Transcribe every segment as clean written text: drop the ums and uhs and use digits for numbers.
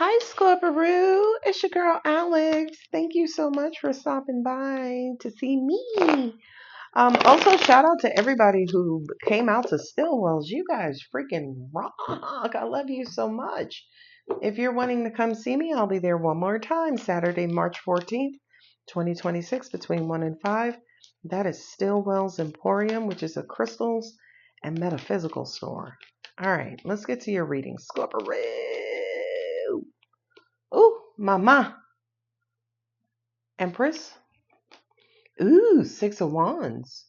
Hi, Scorpio. It's your girl, Alex. Thank you so much for stopping by to see me. Also, shout out to everybody who came out to Stillwell's. You guys freaking rock. I love you so much. If you're wanting to come see me, I'll be there one more time, Saturday, March 14th, 2026, between 1 and 5. That is Stillwell's Emporium, which is a crystals and metaphysical store. All right, let's get to your reading, Scorpio. Ooh, mama. Empress. Ooh, Six of Wands.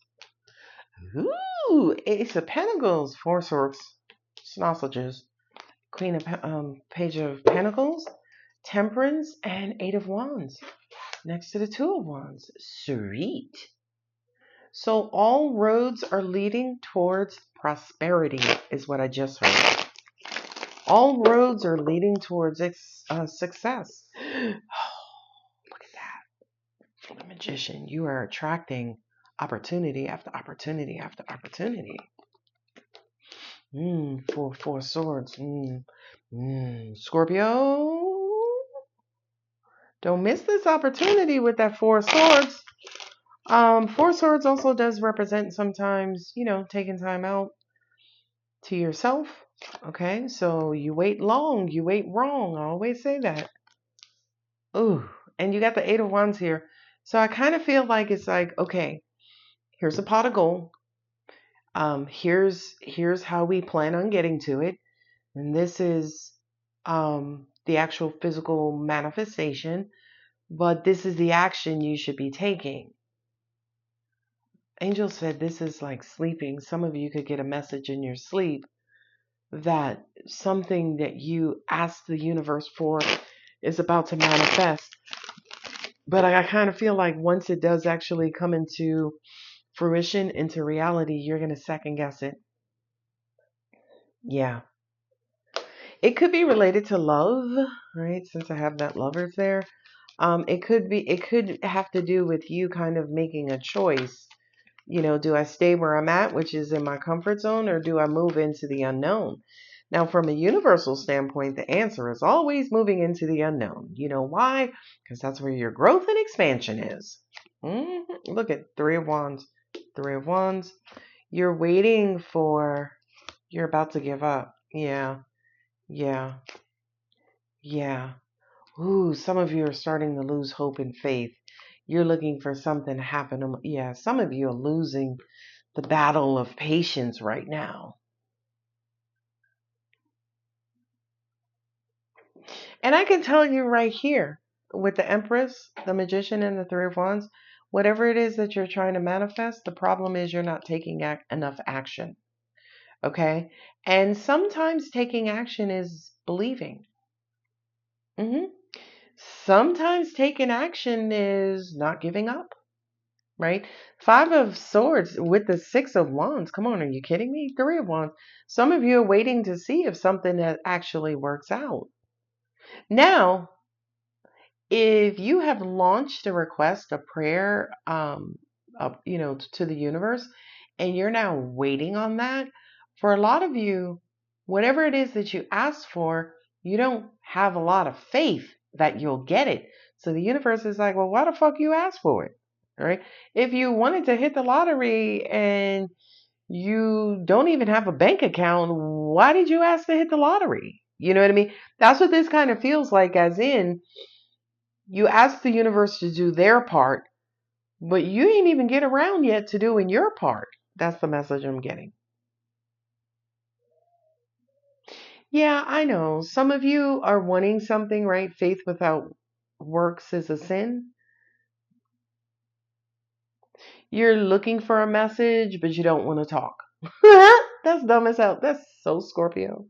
Ooh, Ace of Pentacles. Four Swords. Sausages. Queen of Page of Pentacles. Temperance and Eight of Wands. Next to the Two of Wands. Sweet. So all roads are leading towards prosperity is what I just heard. All roads are leading towards success. Look at that. The Magician, you are attracting opportunity after opportunity after opportunity. Four swords. Scorpio, don't miss this opportunity with that Four Swords. Four Swords also does represent sometimes, taking time out to yourself. Okay, so you wait long, you wait wrong. I always say that. Ooh, and you got the Eight of Wands here. So I kind of feel like it's like, okay, here's a pot of gold. Here's how we plan on getting to it. And this is the actual physical manifestation, but this is the action you should be taking. Angel said this is like sleeping. Some of you could get a message in your sleep that something that you asked the universe for is about to manifest. But I kind of feel like once it does actually come into fruition, into reality, you're going to second guess it. Yeah. It could be related to love, right? Since I have that lovers there. It could have to do with you kind of making a choice. Do I stay where I'm at, which is in my comfort zone, or do I move into the unknown? Now, from a universal standpoint, the answer is always moving into the unknown. You know why? Because that's where your growth and expansion is. Look at Three of Wands. Three of Wands. You're about to give up. Yeah. Ooh, some of you are starting to lose hope and faith. You're looking for something to happen. Yeah, some of you are losing the battle of patience right now. And I can tell you right here, with the Empress, the Magician, and the Three of Wands, whatever it is that you're trying to manifest, the problem is you're not taking enough action. Okay? And sometimes taking action is believing. Sometimes taking action is not giving up. Right? Five of Swords with the Six of Wands. Come on, are you kidding me? Three of Wands. Some of you are waiting to see if something that actually works out. Now, if you have launched a request, a prayer, to the universe, and you're now waiting on that, for a lot of you, whatever it is that you ask for, you don't have a lot of faith that you'll get it. So the universe is like, well, why the fuck you ask for it? Right? If you wanted to hit the lottery and you don't even have a bank account, why did you ask to hit the lottery? You know what I mean? That's what this kind of feels like, as in, you ask the universe to do their part, but you ain't even get around yet to doing your part. That's the message I'm getting. Yeah, I know. Some of you are wanting something, right? Faith without works is a sin. You're looking for a message, but you don't want to talk. That's dumb as hell. That's so Scorpio.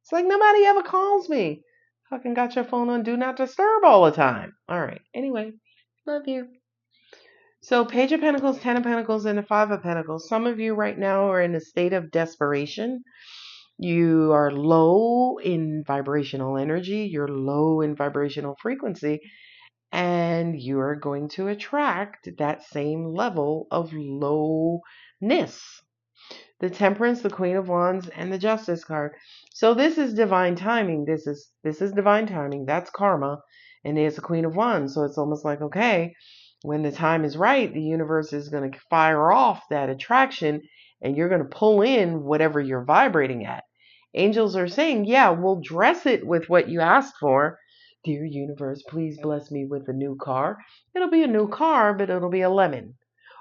It's like nobody ever calls me. Fucking got your phone on Do Not Disturb all the time. All right. Anyway, love you. So Page of Pentacles, Ten of Pentacles, and the Five of Pentacles. Some of you right now are in a state of desperation. You are low in vibrational energy. You're low in vibrational frequency. And you are going to attract that same level of lowness. the Temperance, the Queen of Wands, and the Justice card. So this is divine timing. This is divine timing. That's karma. And there's the Queen of Wands. So it's almost like, okay, when the time is right, the universe is going to fire off that attraction and you're going to pull in whatever you're vibrating at. Angels are saying, yeah, we'll dress it with what you asked for. Dear universe, please bless me with a new car. It'll be a new car, but it'll be a lemon.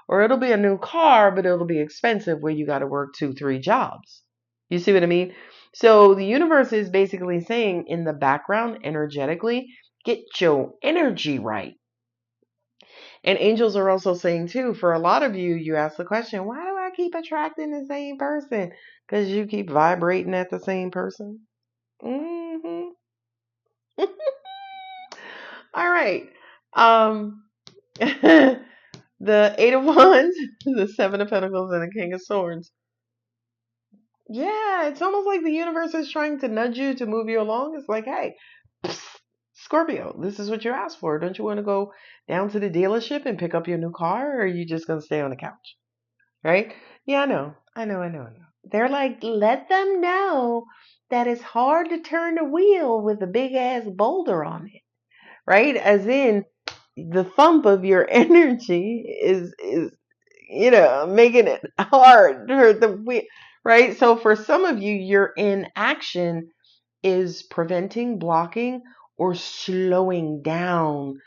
Or it'll be a new car, but it'll be expensive where you got to work 2-3 jobs. You see what I mean? So the universe is basically saying in the background, energetically, get your energy right. And angels are also saying too, for a lot of you, you ask the question, why do I keep attracting the same person? Because you keep vibrating at the same person. Mm-hmm. All right. The Eight of Wands, the Seven of Pentacles, and the King of Swords. Yeah, it's almost like the universe is trying to nudge you to move you along. It's like, hey, Scorpio, this is what you asked for. Don't you want to go down to the dealership and pick up your new car, or are you just going to stay on the couch? Right? Yeah, I know. They're like, let them know that it's hard to turn the wheel with a big ass boulder on it. Right? As in, the thump of your energy is making it hard for the wheel. Right? So for some of you, your inaction is preventing, blocking, or slowing down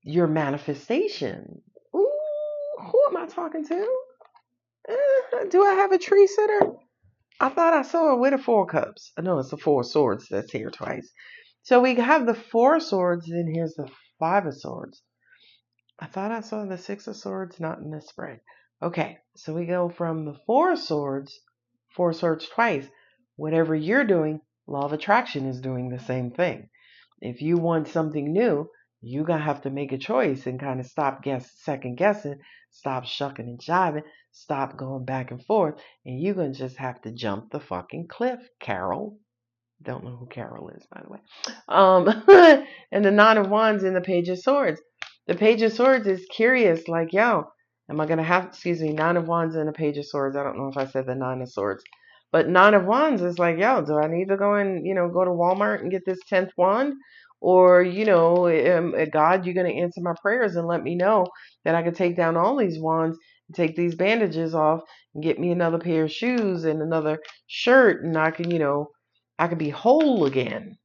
your manifestation. Ooh, who am I talking to? Do I have a tree sitter? I thought I saw it with a 4 cups. No, it's the 4 swords that's here twice. So we have the 4 swords, and here's the 5 of swords. I thought I saw the 6 of swords, not in this spread. Okay, so we go from the 4 swords twice. Whatever you're doing, law of attraction is doing the same thing. If you want something new, you're going to have to make a choice and kind of stop second guessing, stop shucking and jiving, stop going back and forth, and you're going to just have to jump the fucking cliff, Carol. Don't know who Carol is, by the way. And the Nine of Wands and the Page of Swords. The Page of Swords is curious, like, yo, am I going to have, Nine of Wands and the Page of Swords. I don't know if I said the Nine of Swords. But Nine of Wands is like, yo, do I need to go and, go to Walmart and get this 10th wand? Or, God, you're going to answer my prayers and let me know that I could take down all these wands and take these bandages off and get me another pair of shoes and another shirt, and I can, I could be whole again.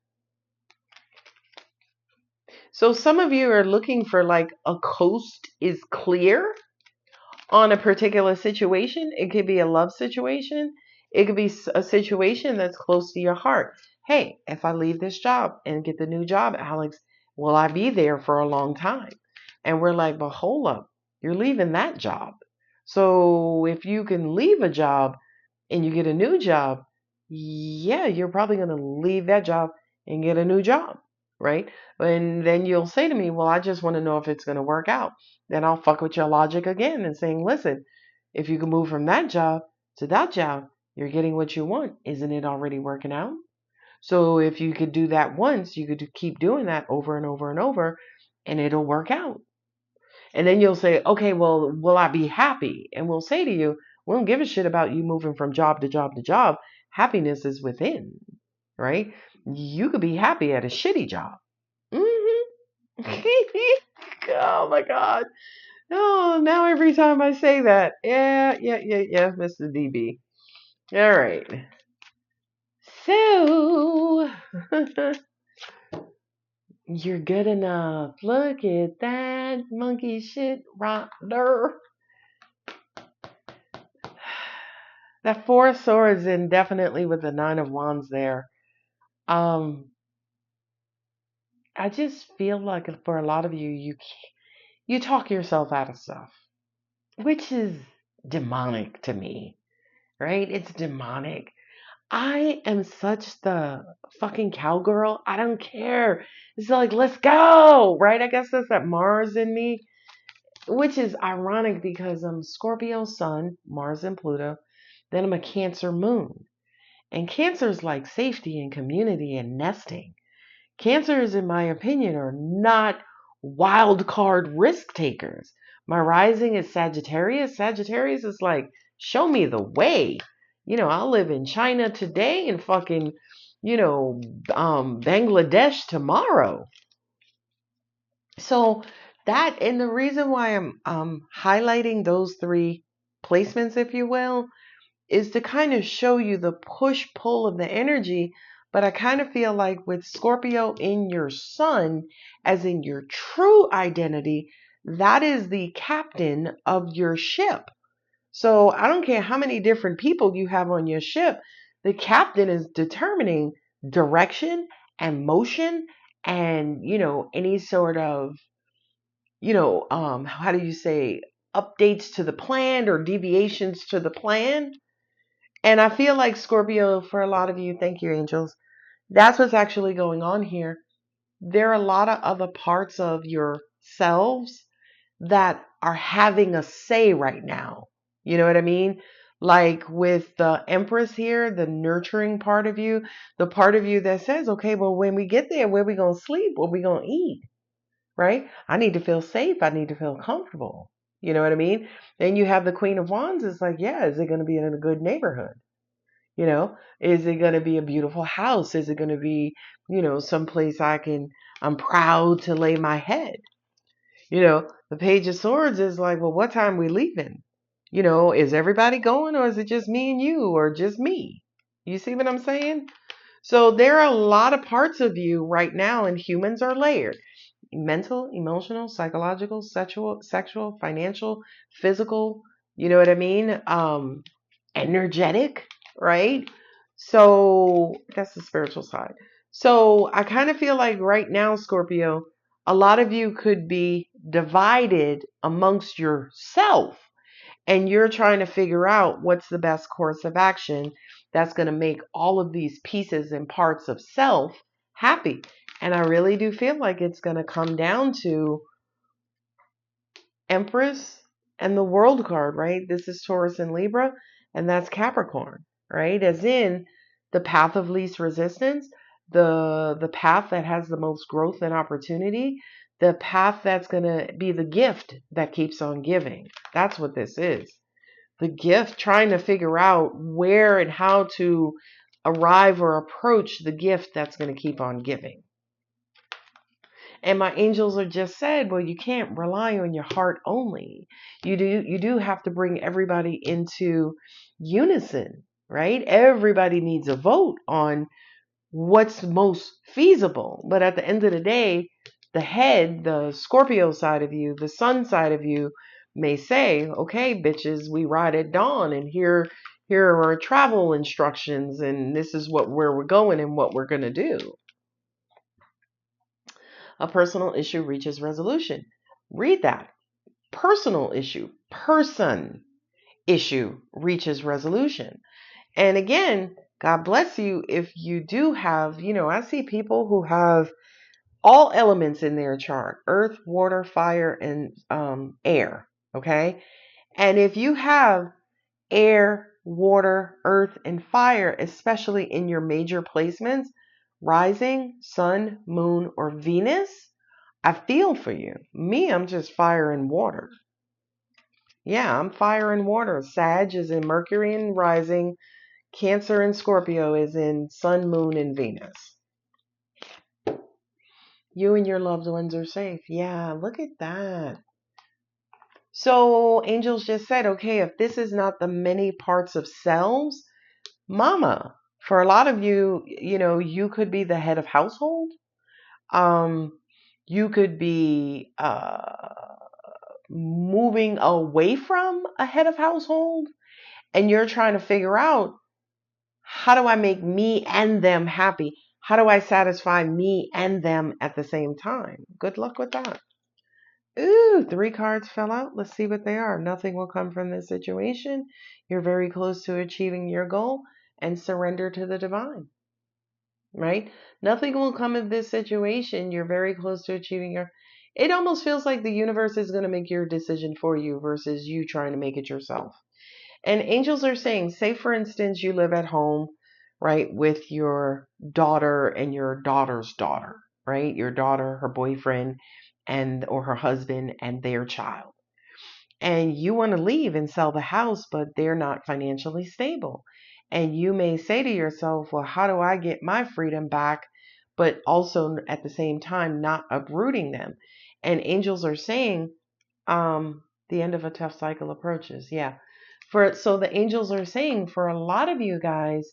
So some of you are looking for like a coast is clear on a particular situation. It could be a love situation. It could be a situation that's close to your heart. Hey, if I leave this job and get the new job, Alex, will I be there for a long time? And we're like, but hold up, you're leaving that job. So if you can leave a job and you get a new job, yeah, you're probably going to leave that job and get a new job, right? And then you'll say to me, well, I just want to know if it's going to work out. Then I'll fuck with your logic again and saying, listen, if you can move from that job to that job, you're getting what you want. Isn't it already working out? So if you could do that once, you could keep doing that over and over and over, and it'll work out. And then you'll say, okay, well, will I be happy? And we'll say to you, we don't give a shit about you moving from job to job to job. Happiness is within, right? You could be happy at a shitty job. Mm-hmm. Oh my God. Oh, now every time I say that, yeah, Mr. DB. All right. So, you're good enough. Look at that monkey shit right there. That 4 of Swords, and definitely with the 9 of Wands there. I just feel like for a lot of you, you talk yourself out of stuff, which is demonic to me, right? It's demonic. I am such the fucking cowgirl. I don't care. It's like, let's go, right? I guess that's that Mars in me, which is ironic because I'm Scorpio Sun, Mars and Pluto. Then I'm a Cancer Moon. And Cancers like safety and community and nesting. Cancers, in my opinion, are not wild card risk takers. My rising is Sagittarius. Sagittarius is like, show me the way. I'll live in China today and fucking, Bangladesh tomorrow. So and the reason why I'm highlighting those three placements, if you will, is to kind of show you the push pull of the energy. But I kind of feel like with Scorpio in your sun, as in your true identity, that is the captain of your ship. So I don't care how many different people you have on your ship, the captain is determining direction and motion and, any sort of, how do you say, updates to the plan or deviations to the plan. And I feel like Scorpio, for a lot of you, thank you, angels, that's what's actually going on here. There are a lot of other parts of yourselves that are having a say right now. You know what I mean? Like with the Empress here, the nurturing part of you, the part of you that says, okay, well, when we get there, where we going to sleep? What we going to eat? Right? I need to feel safe. I need to feel comfortable. You know what I mean? Then you have the Queen of Wands. It's like, yeah, is it going to be in a good neighborhood? Is it going to be a beautiful house? Is it going to be, someplace I'm proud to lay my head? The Page of Swords is like, well, what time we leaving? Is everybody going, or is it just me and you, or just me? You see what I'm saying? So there are a lot of parts of you right now, and humans are layered. Mental, emotional, psychological, sexual, financial, physical, you know what I mean? Energetic, right? So that's the spiritual side. So I kind of feel like right now, Scorpio, a lot of you could be divided amongst yourself, and you're trying to figure out what's the best course of action that's going to make all of these pieces and parts of self happy. And I really do feel like it's going to come down to Empress and the World card, right? This is Taurus and Libra, and that's Capricorn, right? As in the path of least resistance, the path that has the most growth and opportunity, the path that's going to be the gift that keeps on giving. That's what this is. The gift, trying to figure out where and how to arrive or approach the gift that's going to keep on giving. And my angels are just said, well, you can't rely on your heart only. You do have to bring everybody into unison, right? Everybody needs a vote on what's most feasible. But at the end of the day, the head, the Scorpio side of you, the sun side of you may say, okay, bitches, we ride at dawn, and here are our travel instructions, and this is where we're going and what we're going to do. A personal issue reaches resolution. Read that. Personal issue, person issue reaches resolution. And again, God bless you if you do have, I see people who have all elements in their chart: earth, water, fire, and air. Okay. And if you have air, water, earth, and fire, especially in your major placements, rising, sun, moon, or Venus, I feel for you. Me, I'm just fire and water. Yeah, I'm fire and water. Sag is in Mercury and rising. Cancer and Scorpio is in sun, moon, and Venus. You and your loved ones are safe. Yeah, look at that. So angels just said, okay, if this is not the many parts of selves, mama, for a lot of you, you could be the head of household. You could be moving away from a head of household, and you're trying to figure out, how do I make me and them happy? How do I satisfy me and them at the same time? Good luck with that. Ooh, 3 cards fell out. Let's see what they are. Nothing will come from this situation. You're very close to achieving your goal, and surrender to the divine. Right? Nothing will come of this situation. You're very close to achieving your... It almost feels like the universe is going to make your decision for you versus you trying to make it yourself. And angels are saying, say for instance, you live at home, right, with your daughter and your daughter's daughter, right? Your daughter, her boyfriend, or her husband and their child. And you want to leave and sell the house, but they're not financially stable. And you may say to yourself, well, how do I get my freedom back? But also at the same time, not uprooting them. And angels are saying, the end of a tough cycle approaches. Yeah. So the angels are saying for a lot of you guys,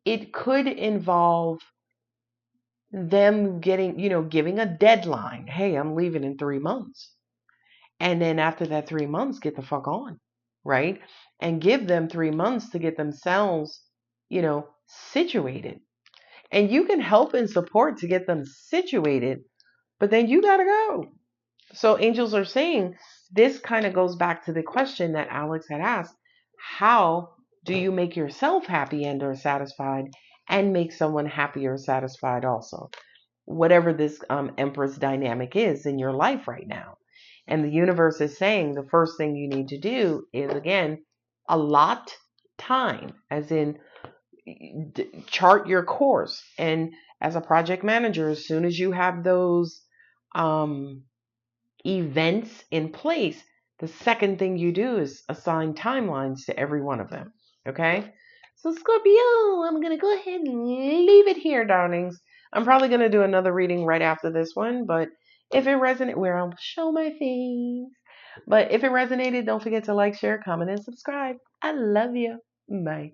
it could involve them getting, giving a deadline. Hey, I'm leaving in 3 months. And then after that 3 months, get the fuck on, right? And give them 3 months to get themselves, situated. And you can help and support to get them situated, but then you got to go. So angels are saying this kind of goes back to the question that Alex had asked. How do you make yourself happy and or satisfied and make someone happy or satisfied also? Whatever this Empress dynamic is in your life right now. And the universe is saying the first thing you need to do is, again, allot time, as in chart your course. And as a project manager, as soon as you have those events in place, the second thing you do is assign timelines to every one of them. Okay? So, Scorpio, I'm going to go ahead and leave it here, darlings. I'm probably going to do another reading right after this one, but if it resonated, where I'll show my face. But if it resonated, don't forget to like, share, comment, and subscribe. I love you. Bye.